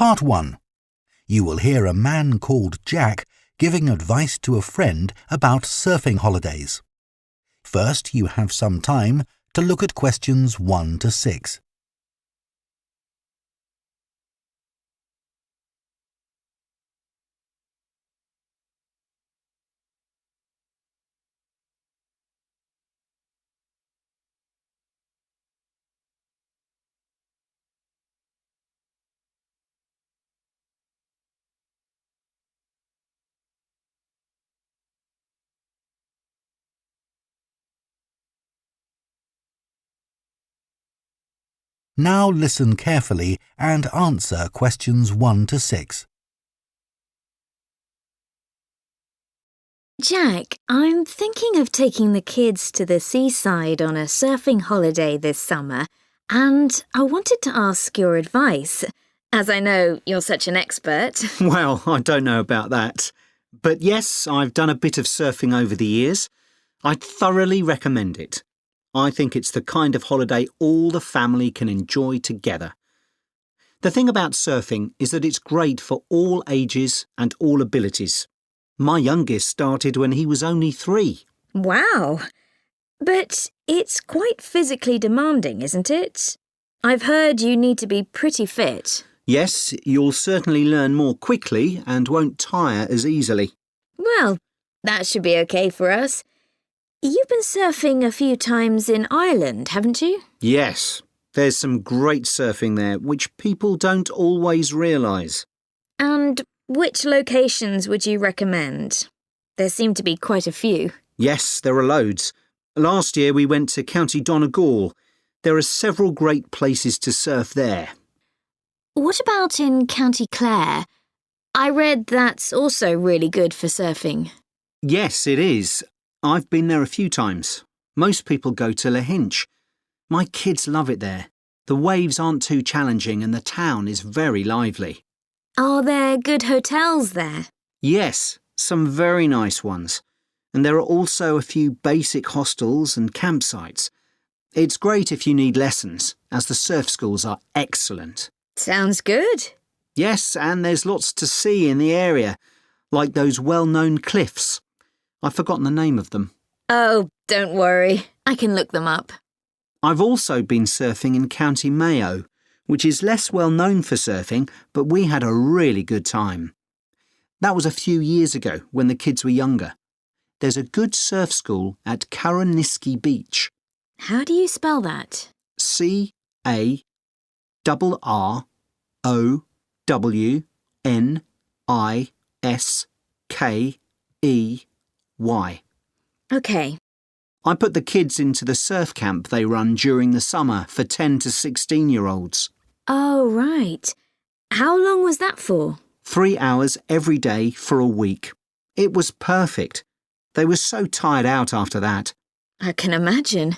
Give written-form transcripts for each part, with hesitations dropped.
Part 1. You will hear a man called Jack giving advice to a friend about surfing holidays. First, you have some time to look at questions 1 to 6. Now listen carefully and answer questions 1 to 6. Jack, I'm thinking of taking the kids to the seaside on a surfing holiday this summer, and I wanted to ask your advice, as I know you're such an expert. Well, I don't know about that. But yes, I've done a bit of surfing over the years. I'd thoroughly recommend it. I think it's the kind of holiday all the family can enjoy together. The thing about surfing is that it's great for all ages and all abilities. My youngest started when he was only 3. Wow! But it's quite physically demanding, isn't it? I've heard you need to be pretty fit. Yes, you'll certainly learn more quickly and won't tire as easily. Well, that should be okay for us. You've been surfing a few times in Ireland, haven't you? Yes, there's some great surfing there, which people don't always realise. And which locations would you recommend? There seem to be quite a few. Yes, there are loads. Last year we went to County Donegal. There are several great places to surf there. What about in County Clare? I read that's also really good for surfing. Yes, it is. I've been there a few times. Most people go to Lahinch. My kids love it there. The waves aren't too challenging and the town is very lively. Are there good hotels there? Yes, some very nice ones. And there are also a few basic hostels and campsites. It's great if you need lessons, as the surf schools are excellent. Sounds good. Yes, and there's lots to see in the area, like those well-known cliffs. I've forgotten the name of them. Oh, don't worry. I can look them up. I've also been surfing in County Mayo, which is less well known for surfing, but we had a really good time. That was a few years ago when the kids were younger. There's a good surf school at Carraniskey Beach. How do you spell that? CARROWNISKEY. OK. I put the kids into the surf camp they run during the summer for 10 to 16-year-olds. Oh, right. How long was that for? 3 hours every day for a week. It was perfect. They were so tired out after that. I can imagine.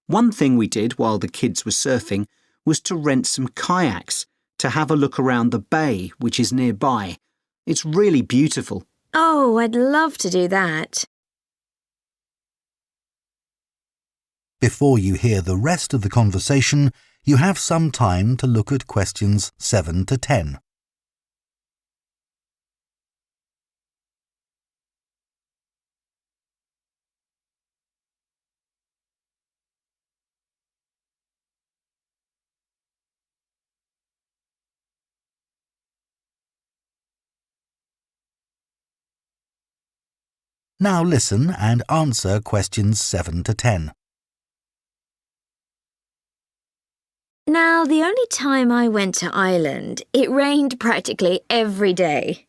One thing we did while the kids were surfing was to rent some kayaks to have a look around the bay, which is nearby. It's really beautiful. Oh, I'd love to do that. Before you hear the rest of the conversation, you have some time to look at questions 7 to 10. Now listen and answer questions 7 to 10. Now, the only time I went to Ireland, it rained practically every day.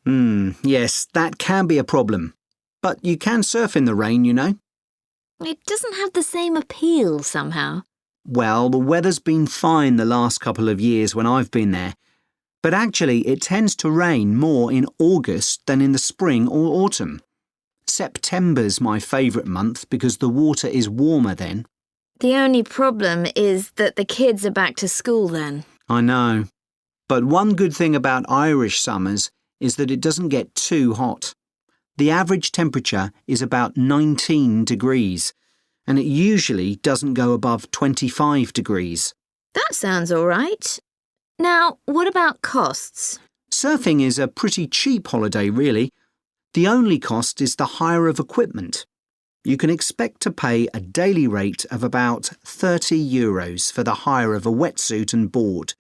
Yes, that can be a problem. But you can surf in the rain, you know. It doesn't have the same appeal somehow. Well, the weather's been fine the last couple of years when I've been there. But actually, it tends to rain more in August than in the spring or autumn. September's my favourite month because the water is warmer then. The only problem is that the kids are back to school then. I know. But one good thing about Irish summers is that it doesn't get too hot. The average temperature is about 19 degrees, and it usually doesn't go above 25 degrees. That sounds all right. Now, what about costs? Surfing is a pretty cheap holiday, really. The only cost is the hire of equipment. You can expect to pay a daily rate of about €30 for the hire of a wetsuit and board.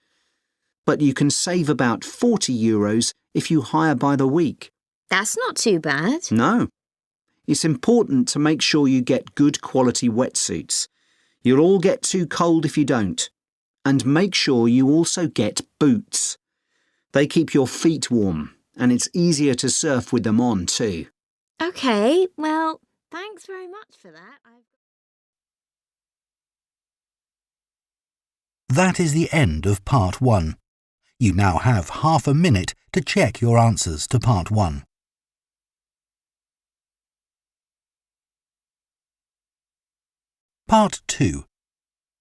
But you can save about €40 if you hire by the week. That's not too bad. No. It's important to make sure you get good quality wetsuits. You'll all get too cold if you don't. And make sure you also get boots. They keep your feet warm, and it's easier to surf with them on too. OK, well, thanks very much for that. That is the end of Part 1. You now have half a minute to check your answers to Part 1. Part 2.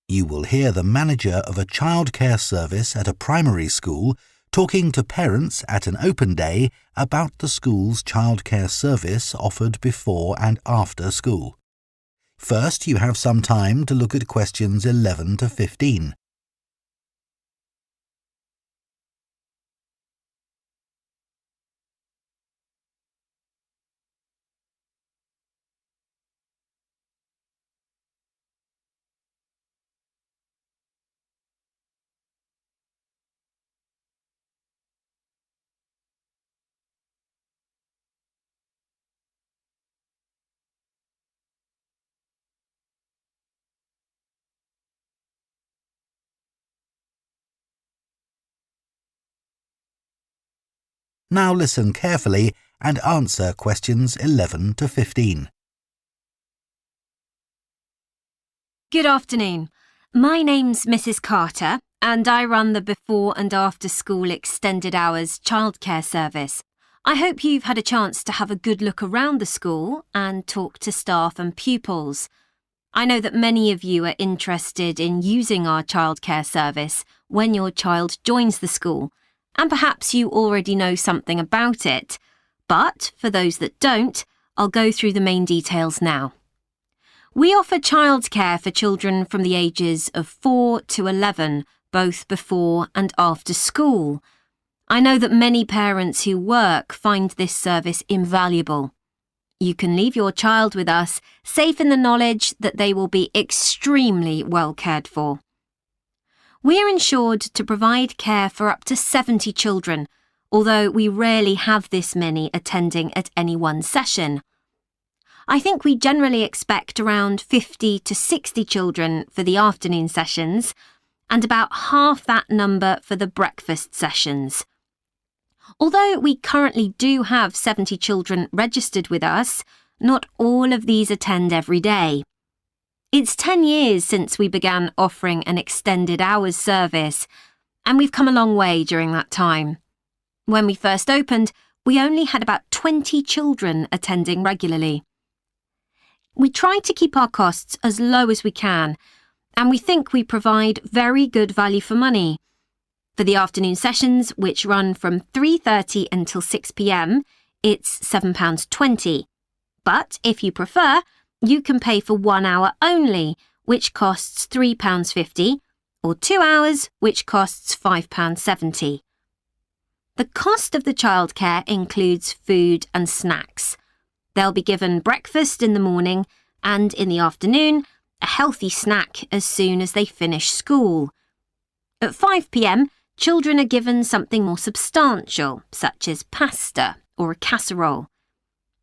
You will hear the manager of a childcare service at a primary school talking to parents at an open day about the school's childcare service offered before and after school. First, you have some time to look at questions 11 to 15. Now listen carefully and answer questions 11 to 15. Good afternoon. My name's Mrs. Carter and I run the before and after school extended hours childcare service. I hope you've had a chance to have a good look around the school and talk to staff and pupils. I know that many of you are interested in using our childcare service when your child joins the school, and perhaps you already know something about it. But for those that don't, I'll go through the main details now. We offer childcare for children from the ages of 4 to 11, both before and after school. I know that many parents who work find this service invaluable. You can leave your child with us, safe in the knowledge that they will be extremely well cared for. We are insured to provide care for up to 70 children, although we rarely have this many attending at any one session. I think we generally expect around 50 to 60 children for the afternoon sessions, and about half that number for the breakfast sessions. Although we currently do have 70 children registered with us, not all of these attend every day. It's 10 years since we began offering an extended hours service, and we've come a long way during that time. When we first opened, we only had about 20 children attending regularly. We try to keep our costs as low as we can, and we think we provide very good value for money. For the afternoon sessions, which run from 3:30 until 6 p.m, it's £7.20. But if you prefer, you can pay for 1 hour only, which costs £3.50, or 2 hours, which costs £5.70. The cost of the childcare includes food and snacks. They'll be given breakfast in the morning and in the afternoon, a healthy snack as soon as they finish school. At 5 p.m, children are given something more substantial, such as pasta or a casserole.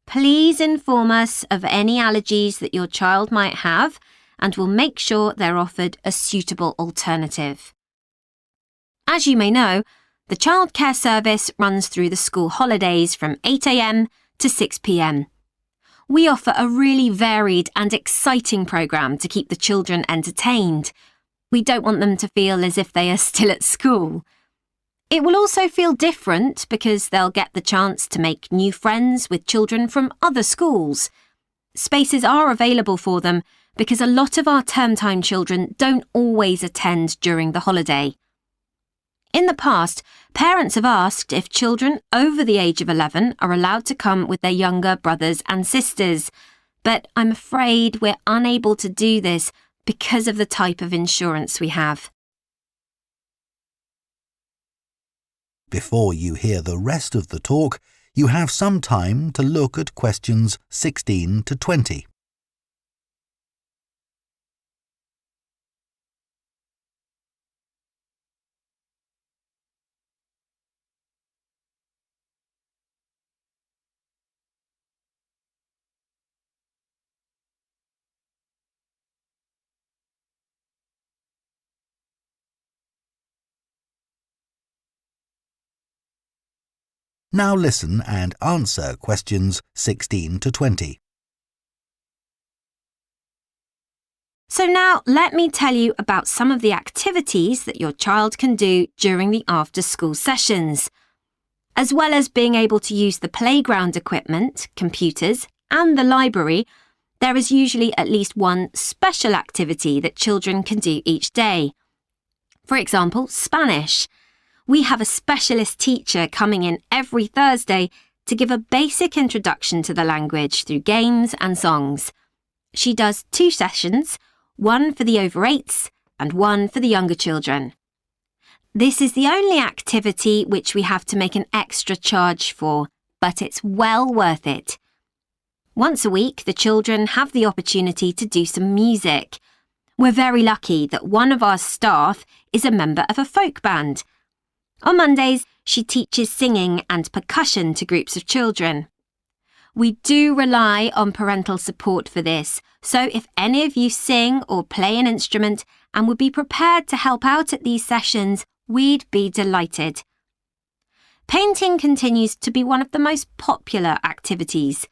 Please inform us of any allergies that your child might have, and we'll make sure they're offered a suitable alternative. As you may know, the childcare service runs through the school holidays from 8 a.m. to 6 p.m. We offer a really varied and exciting programme to keep the children entertained. We don't want them to feel as if they are still at school. It will also feel different because they'll get the chance to make new friends with children from other schools. Spaces are available for them because a lot of our term time children don't always attend during the holiday. In the past, parents have asked if children over the age of 11 are allowed to come with their younger brothers and sisters, but I'm afraid we're unable to do this because of the type of insurance we have. Before you hear the rest of the talk, you have some time to look at questions 16 to 20. Now listen and answer questions 16 to 20. So now let me tell you about some of the activities that your child can do during the after-school sessions. As well as being able to use the playground equipment, computers, and the library, there is usually at least one special activity that children can do each day. For example, Spanish. We have a specialist teacher coming in every Thursday to give a basic introduction to the language through games and songs. She does 2 sessions, one for the over 8s and one for the younger children. This is the only activity which we have to make an extra charge for, but it's well worth it. Once a week, the children have the opportunity to do some music. We're very lucky that one of our staff is a member of a folk band. On Mondays, she teaches singing and percussion to groups of children. We do rely on parental support for this, so if any of you sing or play an instrument and would be prepared to help out at these sessions, we'd be delighted. Painting continues to be one of the most popular activities.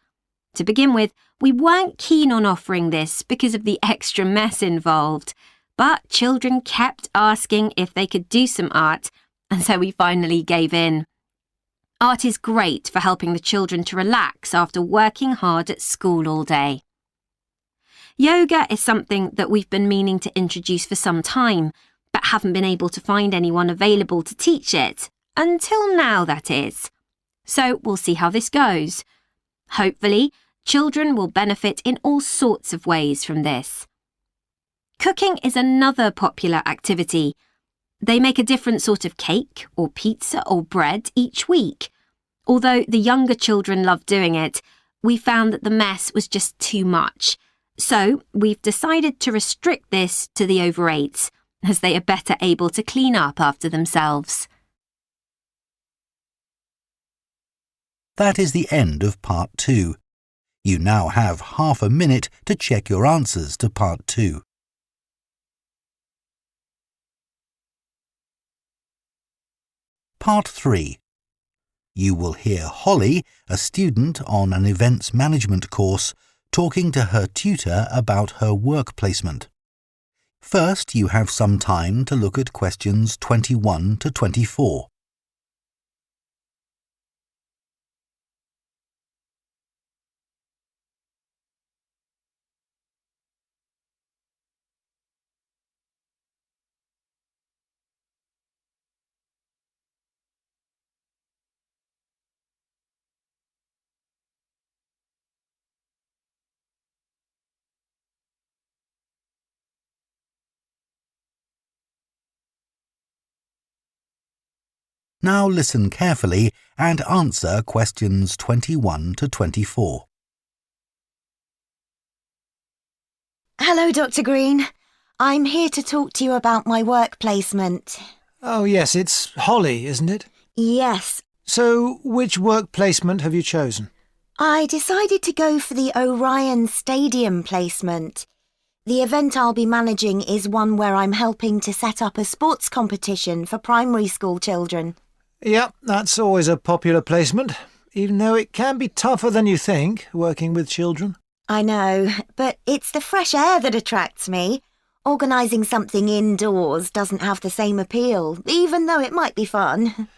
To begin with, we weren't keen on offering this because of the extra mess involved, but children kept asking if they could do some art, and so we finally gave in. Art is great for helping the children to relax after working hard at school all day. Yoga is something that we've been meaning to introduce for some time, but haven't been able to find anyone available to teach it, until now that is. So we'll see how this goes. Hopefully, children will benefit in all sorts of ways from this. Cooking is another popular activity. They make a different sort of cake or pizza or bread each week. Although the younger children love doing it, we found that the mess was just too much. So we've decided to restrict this to the over 8s, as they are better able to clean up after themselves. That is the end of Part 2. You now have half a minute to check your answers to Part 2. Part 3. You will hear Holly, a student on an events management course, talking to her tutor about her work placement. First, you have some time to look at questions 21 to 24. Now listen carefully and answer questions 21 to 24. Hello, Dr. Green. I'm here to talk to you about my work placement. Oh, yes, it's Holly, isn't it? Yes, So, which work placement have you chosen? I decided to go for the Orion Stadium placement. The event I'll be managing is one where I'm helping to set up a sports competition for primary school children. Yep, that's always a popular placement, even though it can be tougher than you think, working with children. I know, but it's the fresh air that attracts me. Organising something indoors doesn't have the same appeal, even though it might be fun.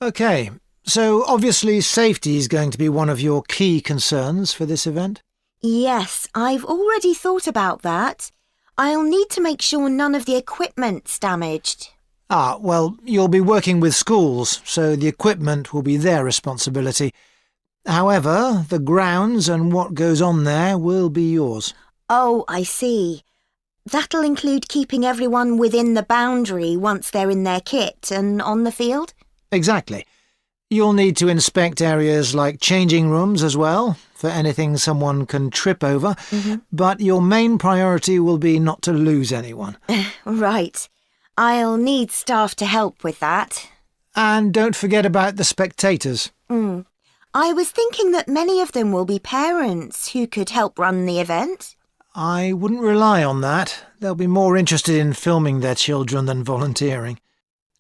OK, so obviously safety is going to be one of your key concerns for this event? Yes, I've already thought about that. I'll need to make sure none of the equipment's damaged. Ah, well, you'll be working with schools, so the equipment will be their responsibility. However, the grounds and what goes on there will be yours. Oh, I see. That'll include keeping everyone within the boundary once they're in their kit and on the field? Exactly. You'll need to inspect areas like changing rooms as well, for anything someone can trip over, but your main priority will be not to lose anyone. Right. I'll need staff to help with that. And don't forget about the spectators. I was thinking that many of them will be parents who could help run the event. I wouldn't rely on that. They'll be more interested in filming their children than volunteering.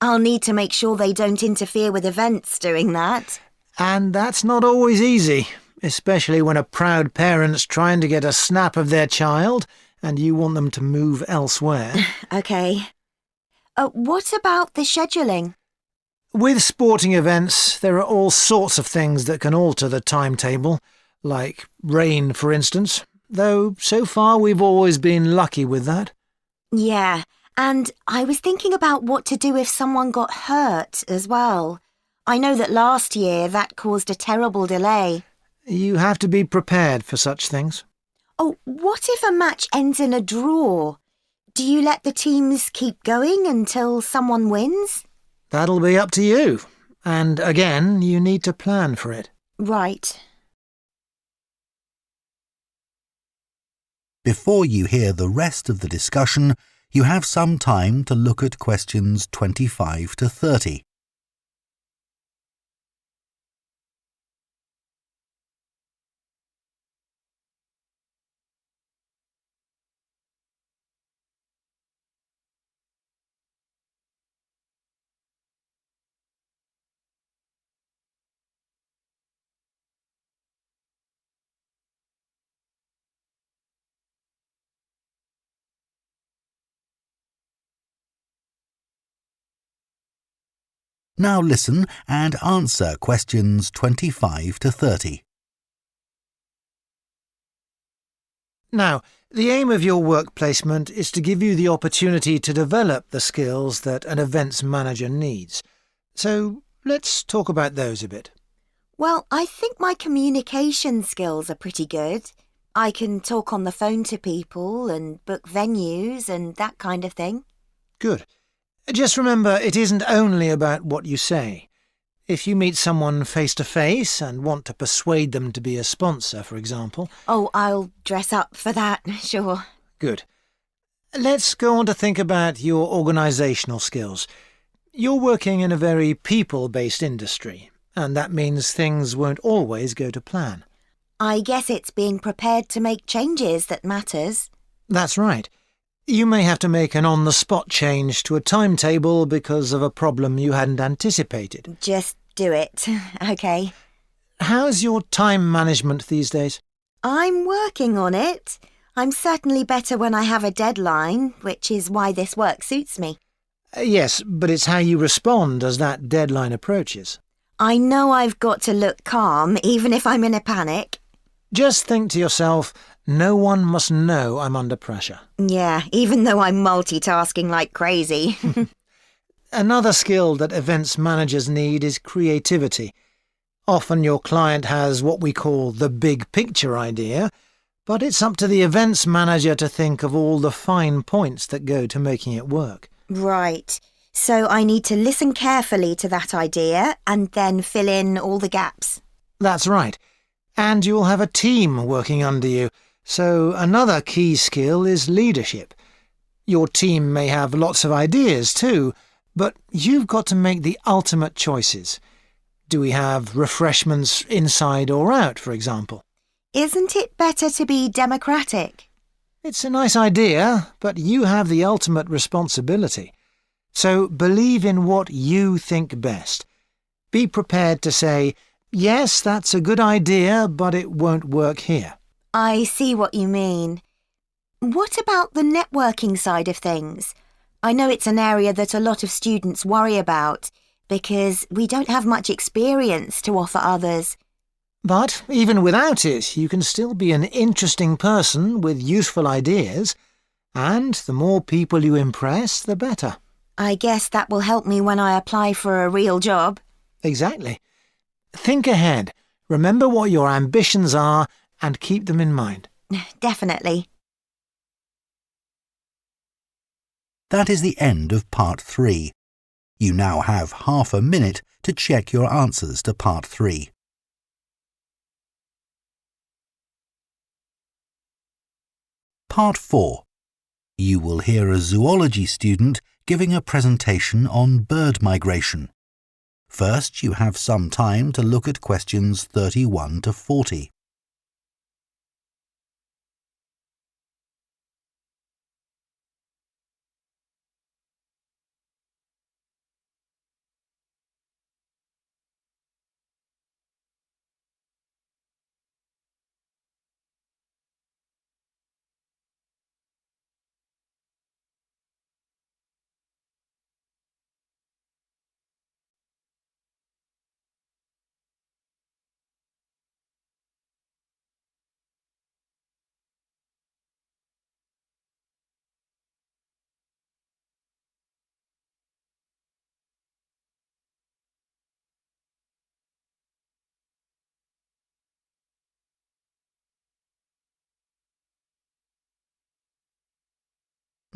I'll need to make sure they don't interfere with events doing that. And that's not always easy, especially when a proud parent's trying to get a snap of their child and you want them to move elsewhere. OK. What about the scheduling? With sporting events, there are all sorts of things that can alter the timetable, like rain, for instance, though so far we've always been lucky with that. Yeah, and I was thinking about what to do if someone got hurt as well. I know that last year that caused a terrible delay. You have to be prepared for such things. Oh, what if a match ends in a draw? Do you let the teams keep going until someone wins? That'll be up to you. And again, you need to plan for it. Right. Before you hear the rest of the discussion, you have some time to look at questions 25 to 30. Now listen and answer questions 25 to 30. Now, the aim of your work placement is to give you the opportunity to develop the skills that an events manager needs. So let's talk about those a bit. Well, I think my communication skills are pretty good. I can talk on the phone to people and book venues and that kind of thing. Good. Just remember, it isn't only about what you say. If you meet someone face-to-face and want to persuade them to be a sponsor, for example... Oh, I'll dress up for that, sure. Good. Let's go on to think about your organisational skills. You're working in a very people-based industry, and that means things won't always go to plan. I guess it's being prepared to make changes that matters. That's right. You may have to make an on-the-spot change to a timetable because of a problem you hadn't anticipated. Just do it, OK. How's your time management these days? I'm working on it. I'm certainly better when I have a deadline, which is why this work suits me. Yes, but it's how you respond as that deadline approaches. I know I've got to look calm, even if I'm in a panic. Just think to yourself, no one must know I'm under pressure. Yeah, even though I'm multitasking like crazy. Another skill that events managers need is creativity. Often your client has what we call the big picture idea, but it's up to the events manager to think of all the fine points that go to making it work. Right. So I need to listen carefully to that idea and then fill in all the gaps. That's right. And you'll have a team working under you. So another key skill is leadership. Your team may have lots of ideas too, but you've got to make the ultimate choices. Do we have refreshments inside or out, for example? Isn't it better to be democratic? It's a nice idea, but you have the ultimate responsibility. So believe in what you think best. Be prepared to say, yes, that's a good idea, but it won't work here. I see what you mean. What about the networking side of things? I know it's an area that a lot of students worry about because we don't have much experience to offer others. But even without it, you can still be an interesting person with useful ideas, and the more people you impress, the better. I guess that will help me when I apply for a real job. Exactly. Think ahead, remember what your ambitions are, and keep them in mind. Definitely. That is the end of part 3. You now have half a minute to check your answers to Part 3. Part 4. You will hear a zoology student giving a presentation on bird migration. First, you have some time to look at questions 31 to 40.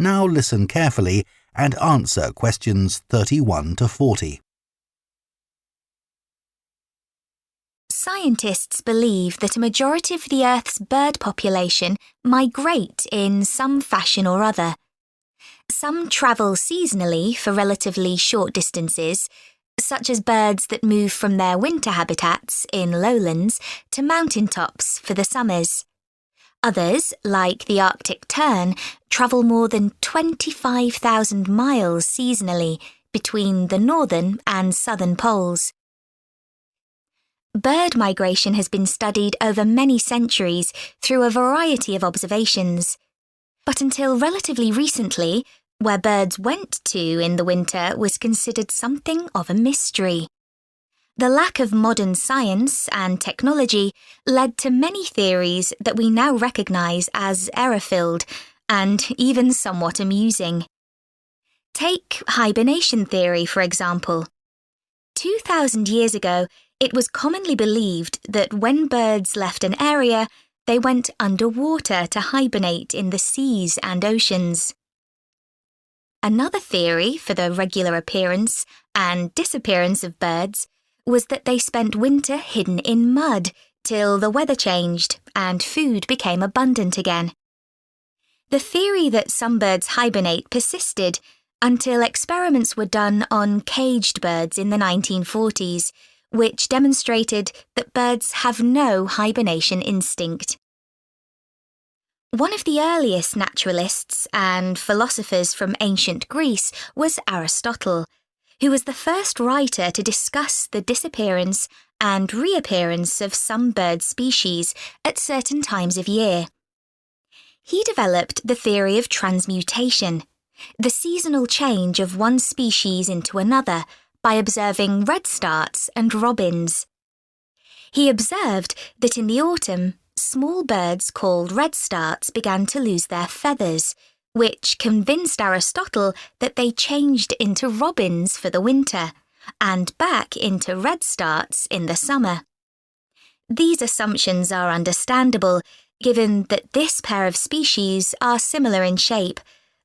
Now listen carefully and answer questions 31 to 40. Scientists believe that a majority of the Earth's bird population migrate in some fashion or other. Some travel seasonally for relatively short distances, such as birds that move from their winter habitats in lowlands to mountaintops for the summers. Others, like the Arctic tern, travel more than 25,000 miles seasonally between the northern and southern poles. Bird migration has been studied over many centuries through a variety of observations. But until relatively recently, where birds went to in the winter was considered something of a mystery. The lack of modern science and technology led to many theories that we now recognise as error-filled and even somewhat amusing. Take hibernation theory, for example. 2,000 years ago, it was commonly believed that when birds left an area, they went underwater to hibernate in the seas and oceans. Another theory for the regular appearance and disappearance of birds was that they spent winter hidden in mud till the weather changed and food became abundant again. The theory that some birds hibernate persisted until experiments were done on caged birds in the 1940s, which demonstrated that birds have no hibernation instinct. One of the earliest naturalists and philosophers from ancient Greece was Aristotle, who was the first writer to discuss the disappearance and reappearance of some bird species at certain times of year. He developed the theory of transmutation, the seasonal change of one species into another by observing redstarts and robins. He observed that in the autumn, small birds called redstarts began to lose their feathers, which convinced Aristotle that they changed into robins for the winter and back into redstarts in the summer. These assumptions are understandable, given that this pair of species are similar in shape,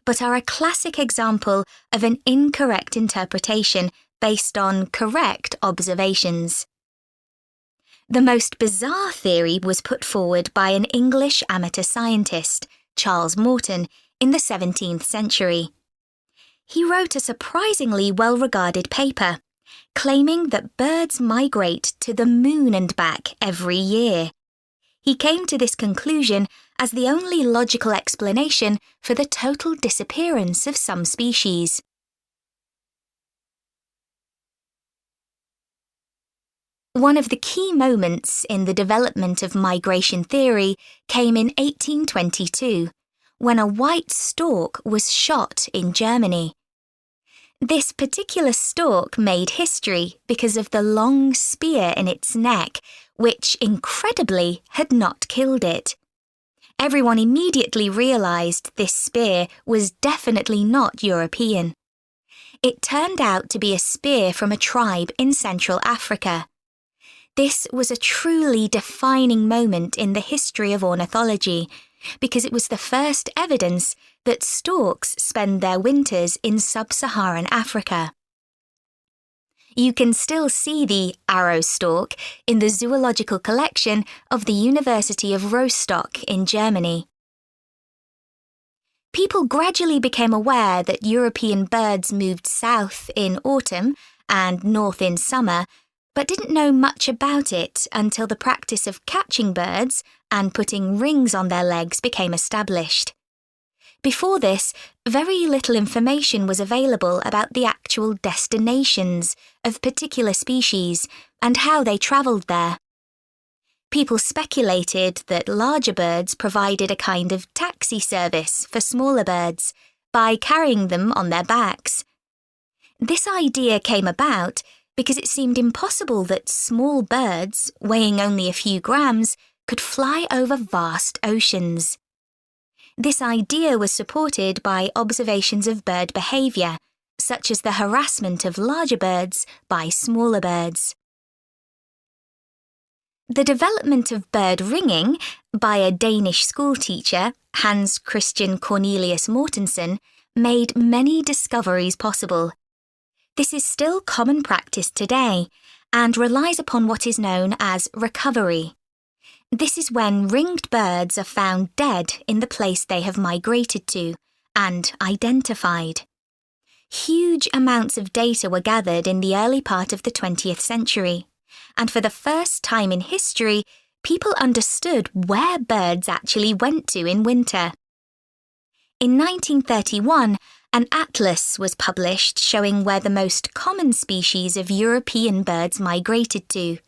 but are a classic example of an incorrect interpretation based on correct observations. The most bizarre theory was put forward by an English amateur scientist, Charles Morton, in the 17th century. He wrote a surprisingly well-regarded paper, claiming that birds migrate to the moon and back every year. He came to this conclusion as the only logical explanation for the total disappearance of some species. One of the key moments in the development of migration theory came in 1822, when a white stork was shot in Germany. This particular stork made history because of the long spear in its neck, which, incredibly, had not killed it. Everyone immediately realised this spear was definitely not European. It turned out to be a spear from a tribe in Central Africa. This was a truly defining moment in the history of ornithology, because it was the first evidence that storks spend their winters in sub-Saharan Africa. You can still see the arrow stalk in the zoological collection of the University of Rostock in Germany. People gradually became aware that European birds moved south in autumn and north in summer, but didn't know much about it until the practice of catching birds and putting rings on their legs became established. Before this, very little information was available about the actual destinations of particular species and how they travelled there. People speculated that larger birds provided a kind of taxi service for smaller birds by carrying them on their backs. This idea came about because it seemed impossible that small birds, weighing only a few grams, could fly over vast oceans. This idea was supported by observations of bird behaviour, such as the harassment of larger birds by smaller birds. The development of bird ringing by a Danish schoolteacher, Hans Christian Cornelius Mortensen, made many discoveries possible. This is still common practice today and relies upon what is known as recovery. This is when ringed birds are found dead in the place they have migrated to and identified. Huge amounts of data were gathered in the early part of the 20th century, and for the first time in history, people understood where birds actually went to in winter. In 1931, an atlas was published showing where the most common species of European birds migrated to.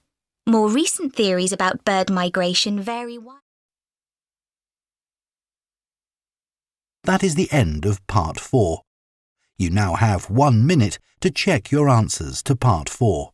More recent theories about bird migration vary widely. That is the end of Part 4. You now have 1 minute to check your answers to Part 4.